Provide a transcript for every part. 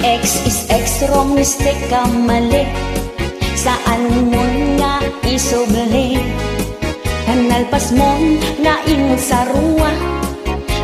X is X, wrong, mistake ka, mali. Saan mo nga isubli? Kanalpas mo nga insarua,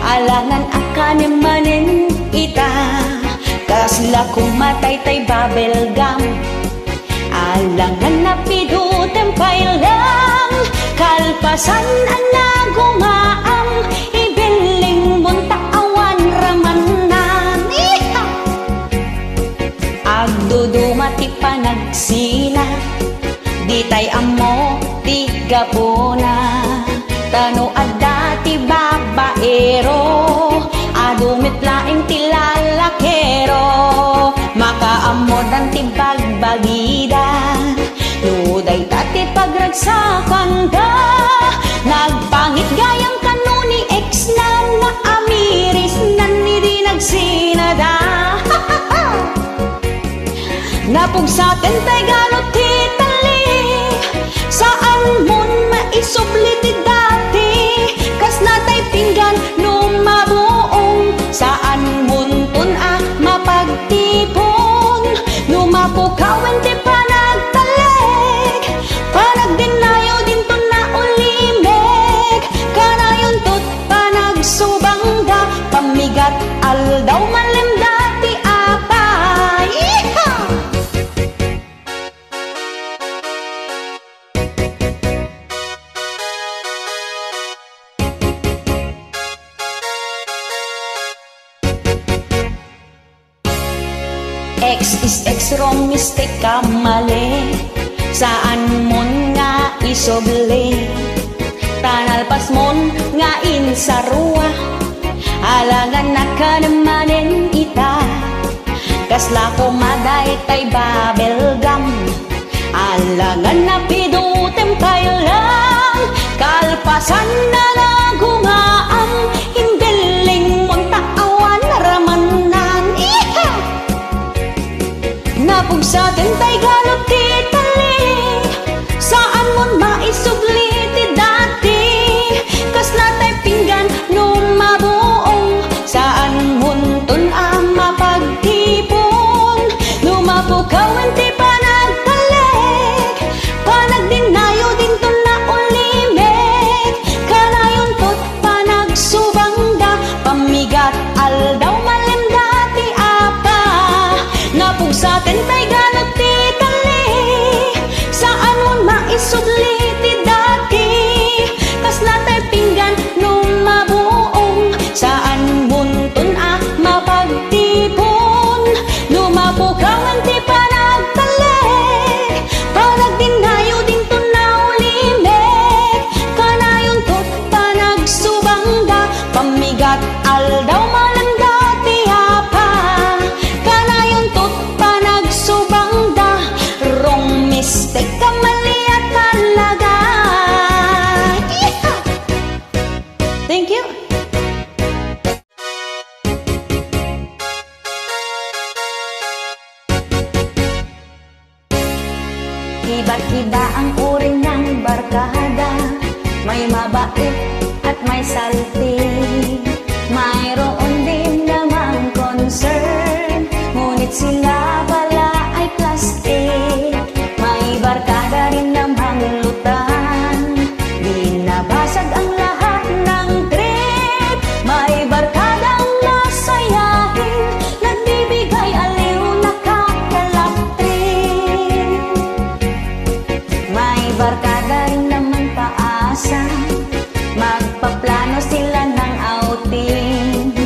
alangan akane manin ita. Kasla kumatay tay babelgam, alangan na pidutempay lang. Kalpasan ang nagumaang, ibiling munta awan ramanan. Agdudumati pa nagsina, di tay amo tiga po na. Tano adati babaero, adumit laing tilalakero. Makaamod ang tibagbagida, luday tati pagragsakan da. Nagpangit gayang kanuni ex na naamiris na nidi nagsinada. Napugsaten tay galot titali, saan mon maisubli ti dati. Kas natay pinggan numabuong, saan muntun mapagtipon. Numapukawan ti panagtaleg, panagdinayo din to na ulimeg. Kanayon tot panagsubangga, pamigat aldaw malim dati apay. X is X, wrong, mistake ka, mali. Saan mon nga isubli? Tanalpas mon nga insarua, alangan na ka namanin ita. Kasla kumaday tay babelgam, alangan na pidutempay lang. Kalpasan na nagumaang, himbiling mon taawan ramanan. Napugsaten tay galot titali, saan mon maisubli ti dati. Kasla tay pinggan numabuong, saan muntun mapagtipon. Numapukawan ti panagtaleg, panagdinayo din to na ulimeg. Kanayon tot panagsubangda, pamigat aldaw malim dati apa. Napugsaten tay galot titali, saan mon maisubli ti dati. Kasla tay pinggan numabuong, saan muntun mapagtipon. Numapukawan ti panagtaleg, panagdinayo din to na ulimeg. Kanayon tot panagsubangda, pamigat aldaw malam dati apa. Kanayon tot panagsubangda, wrong, mistake ka, mali at talaga. Thank you. Iba't-iba ang uri ng barkada, may mabait at may salty. Mayroon din namang concern, ngunit sila pala ay plastic. May barkada rin namang lutan, di nabasag ang lahat ng trip. May barkadang masayahin, nagbibigay aliw, nakakalaptrin. May barkada rin naman paasa, magpaplano sila ng outing.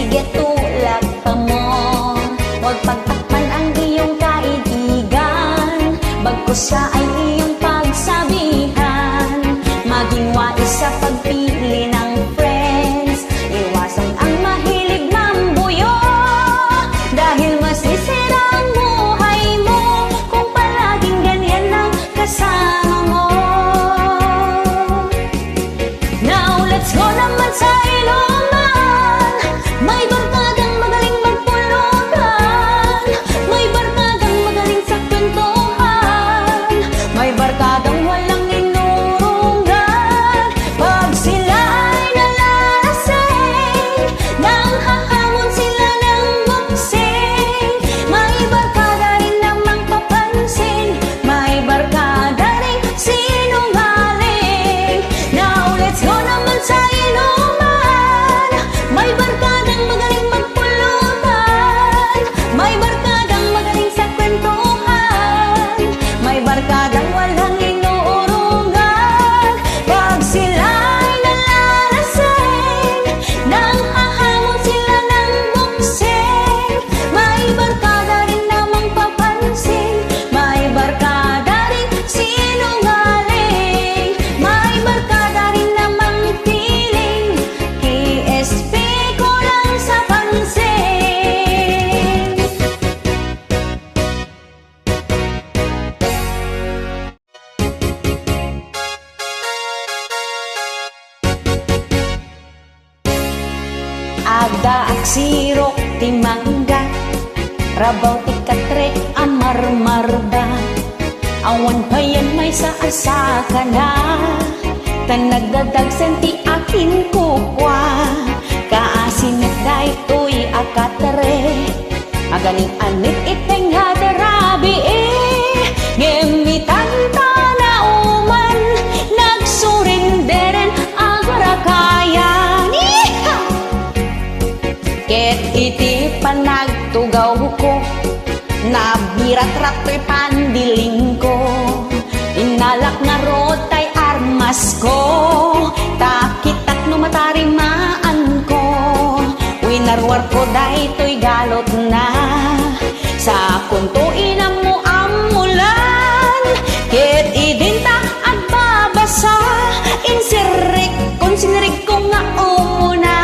sige tulak pa mo. Huwag pagtakpan ang iyong kaibigan, bagkus siya ay iyong pagsabihan. Maging wais sa pagpili ng friends, iwasan ang mahilig mambuyo, dahil masisira ang buhay mo kung palaging ganyan ang kasama mo. Now let's go naman sa inuman, may barkadang magaling magpulutan, may barkadang magaling sa kwentuhan, may barkadang walang inurungan. Pag sila ay nalalasing, nang hahamon sila ng buksing, may barkada rin namang papansin, may barkada rin sinungaling. Now let's go naman sa inuman, may barkadang magaling magpulutan, may barkadang magaling sa kwentuhan, may barkadang walang inuurungan. Pag sila ay nalalasing, nang hahamon sila ng buksing, may barkada rin namang papansin, may barkada rin sinungaling, may barkada rin namang feeling, KSP ko lang sa pansin. Agda aksirok ti mangga, rabaw ti katre amarmarda, awan pa yan may sa asa ka na, tan nagdadagsan ti akin kukwa, kaasinat da ito'y akatre, aganing anit iteng hadarabi ngemitan ta na uman, nagsurinderen agarakayan. Ket iti panagtugaw ko, nabirat-rat to'y pandiling ko, inalak nga rotay armas ko, takitak no matarimaan ko, winarwar ko dahi to'y galot na, sa kunto ina mo amulan, ket idinta at babasa, insirik kon sinirig ko nga umuna.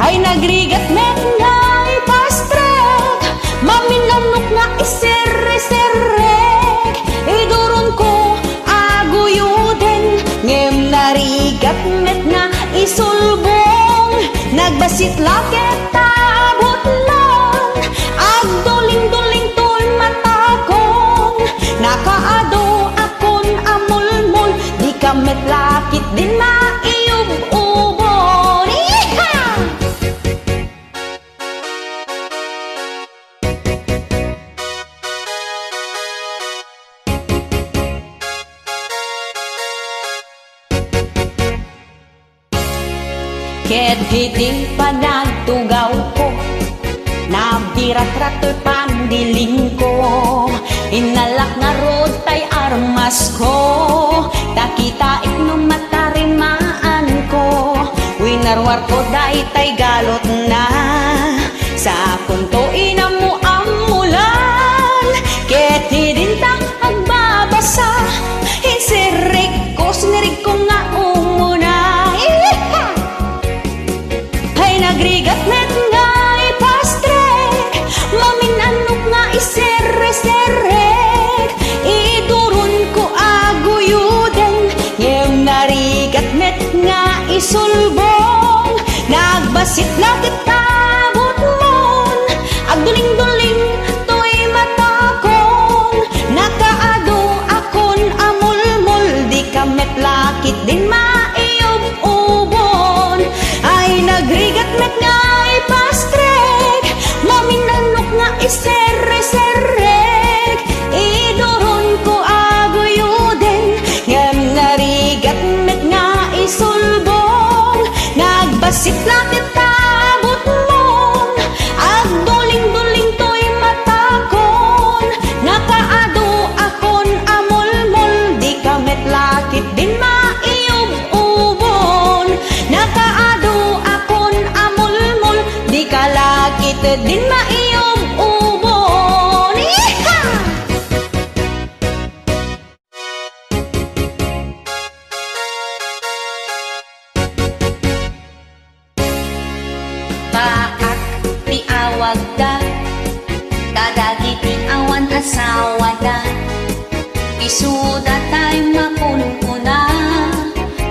Ay nagrigat met nga ipastrek, maminanok nga iserre-serrek, iduron ko aguyuden, ngem narigat met nga isulbong, nagbasit laket tabot lang, agduling-duling tol matakong, nakaado akon amulmul, di ka met lakit din maiub-ubon. Ket hiti panagtugaw ko, nabirat-rat to'y pandiling ko, inalak nga rotay armas ko, takitaik no matarimaan ko, winarwar ko dahi tay galot na, sa kunto ina mo amulan, ket hidintang agbabasa, insirik ko sinirig ko nga umuna. Nagrigat net nga ipastrek, maminanok nga iserre-serrek, idurun ko aguyuden, ngem narigat net nga isulbong, nagbasit lakit tabot mon, agduling-duling to'y matakong, nakaado akon amulmul, di ka met lakit din maiub-ubon. Ay nagrigat met nga ipastrek, maminanok nga iserre-serrek, iduron ko aguyuden, ngem narigat met nga isulbong, nagbasit lakit tabot mon, agduling-duling to'y matakon, nakaado akon amulmul, di ka met lakit din maiub-ubon, nakaado ako ted din maiyong ubon. Iha! Baak ti awag da, kadagit ti awan asawa da. Isuda tayo makunkuna,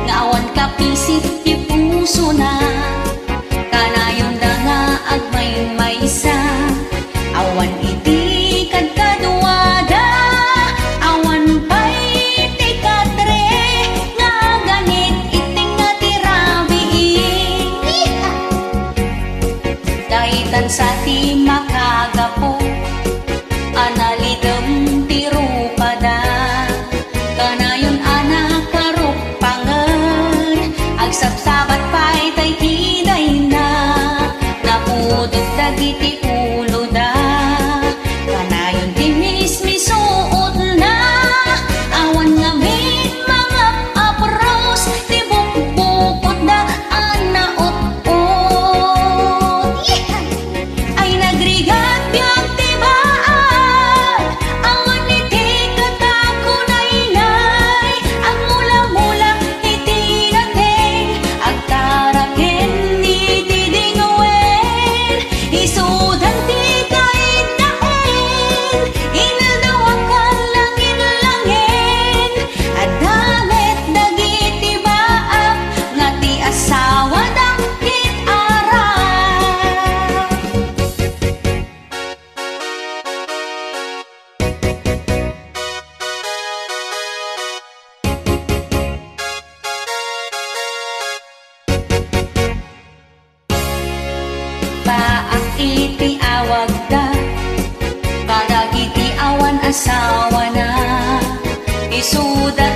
nga awan kapisit ti puso na. Kanayon da nga agmay-maysa, awan iti kadkaduada, awan pa'y iti katre, nga ganit iting nga tirabiin. Dahitan sa ti makagapo, analidem ti rupada, kanayon anak karupangan, agsabsabat pa'y tay hiday na, napudot dagiti ulo da, kanayon ti mismisuot na, awan ngamin mga apros, ti bukbukot da anaot-ot. Ay nagrigat biyag ti baad, awan iti katakunaynay, ang mula-mula iti nateng, agtaraken iti dingawen, isudan ti kaindaen, inaldawakan lang inalangin, adamet dagiti baak, nga ti asawa dakit arang. Baak iti awag da, kadagiti awan asawa na, isuda